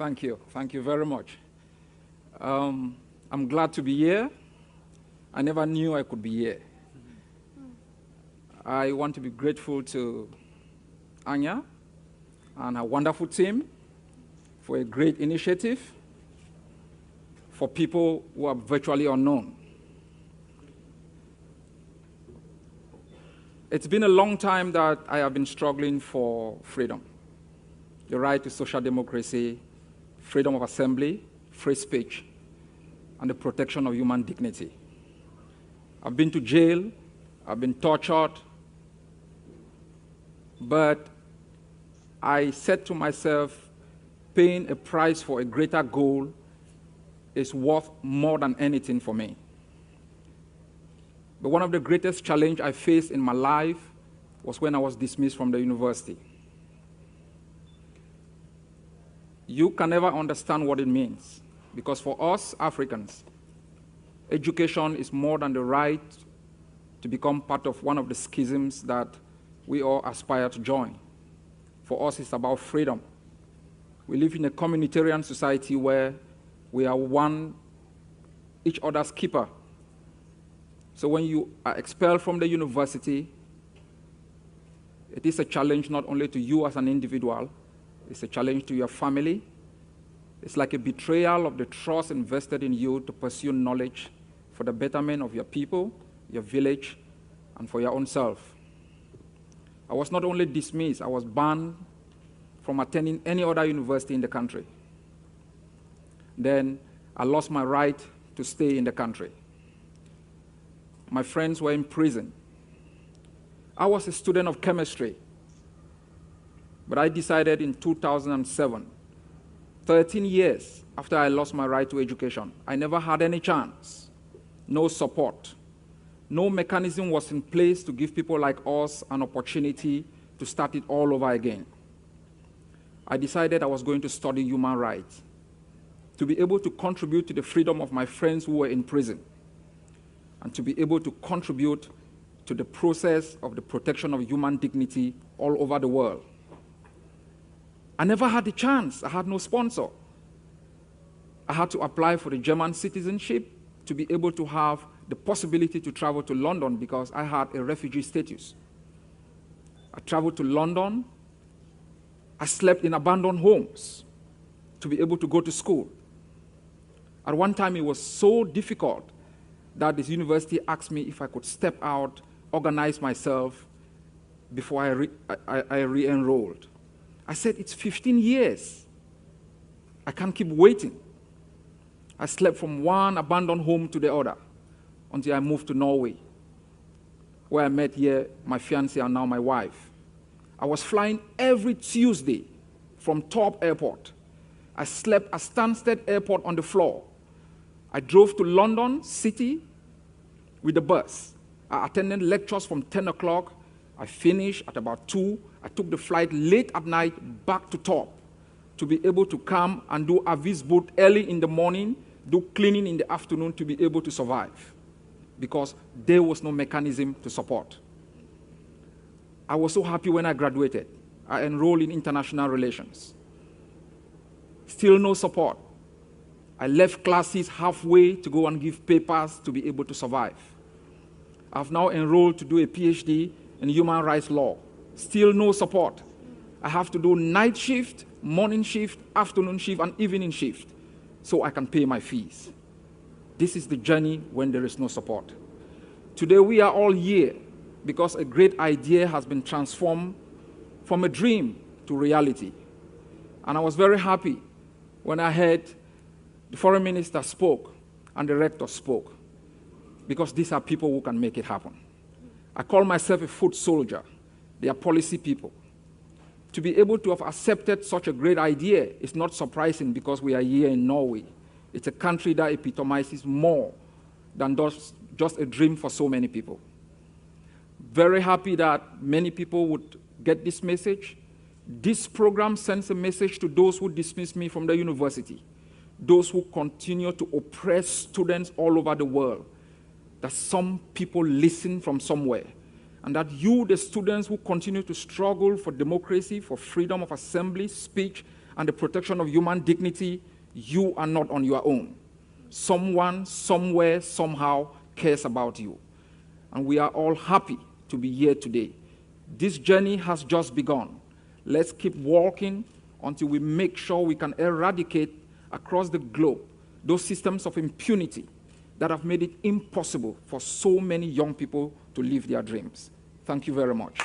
Thank you. Thank you very much. I'm glad to be here. I never knew I could be here. I want to be grateful to Anya and her wonderful team for a great initiative for people who are virtually unknown. It's been a long time that I have been struggling for freedom, the right to social democracy, freedom of assembly, free speech, and the protection of human dignity. I've been to jail, I've been tortured, but I said to myself, paying a price for a greater goal is worth more than anything for me. But one of the greatest challenges I faced in my life was when I was dismissed from the university. You can never understand what it means, because for us Africans, education is more than the right to become part of one of the schisms that we all aspire to join. For us, it's about freedom. We live in a communitarian society where we are each other's keeper. So when you are expelled from the university, it is a challenge not only to you as an individual, it's a challenge to your family. It's like a betrayal of the trust invested in you to pursue knowledge for the betterment of your people, your village, and for your own self. I was not only dismissed, I was banned from attending any other university in the country. Then I lost my right to stay in the country. My friends were in prison. I was a student of chemistry, but I decided in 2007, 13 years after I lost my right to education, I never had any chance, no support. No mechanism was in place to give people like us an opportunity to start it all over again. I decided I was going to study human rights, to be able to contribute to the freedom of my friends who were in prison, and to be able to contribute to the process of the protection of human dignity all over the world. I never had the chance. I had no sponsor. I had to apply for the German citizenship to be able to have the possibility to travel to London because I had a refugee status. I traveled to London. I slept in abandoned homes to be able to go to school. At one time, it was so difficult that this university asked me if I could step out, organize myself before I re-enrolled. I said, it's 15 years. I can't keep waiting. I slept from one abandoned home to the other until I moved to Norway, where I met here my fiancée and now my wife. I was flying every Tuesday from Torp Airport. I slept at Stansted Airport on the floor. I drove to London City with the bus. I attended lectures from 10 o'clock. I finished at about 2. I took the flight late at night back to Torp to be able to come and do Avis boot early in the morning, do cleaning in the afternoon to be able to survive, because there was no mechanism to support. I was so happy when I graduated. I enrolled in international relations. Still no support. I left classes halfway to go and give papers to be able to survive. I've now enrolled to do a PhD in human rights law. Still no support. I have to do night shift, morning shift, afternoon shift, and evening shift so I can pay my fees. This is the journey when there is no support. Today we are all here because a great idea has been transformed from a dream to reality. And I was very happy when I heard the foreign minister spoke and the rector spoke, because these are people who can make it happen. I call myself a foot soldier. They are policy people. To be able to have accepted such a great idea is not surprising because we are here in Norway. It's a country that epitomizes more than just a dream for so many people. Very happy that many people would get this message. This program sends a message to those who dismiss me from the university, those who continue to oppress students all over the world, that some people listen from somewhere, and that you, the students who continue to struggle for democracy, for freedom of assembly, speech, and the protection of human dignity, you are not on your own. Someone, somewhere, somehow cares about you. And we are all happy to be here today. This journey has just begun. Let's keep walking until we make sure we can eradicate across the globe those systems of impunity that have made it impossible for so many young people to live their dreams. Thank you very much.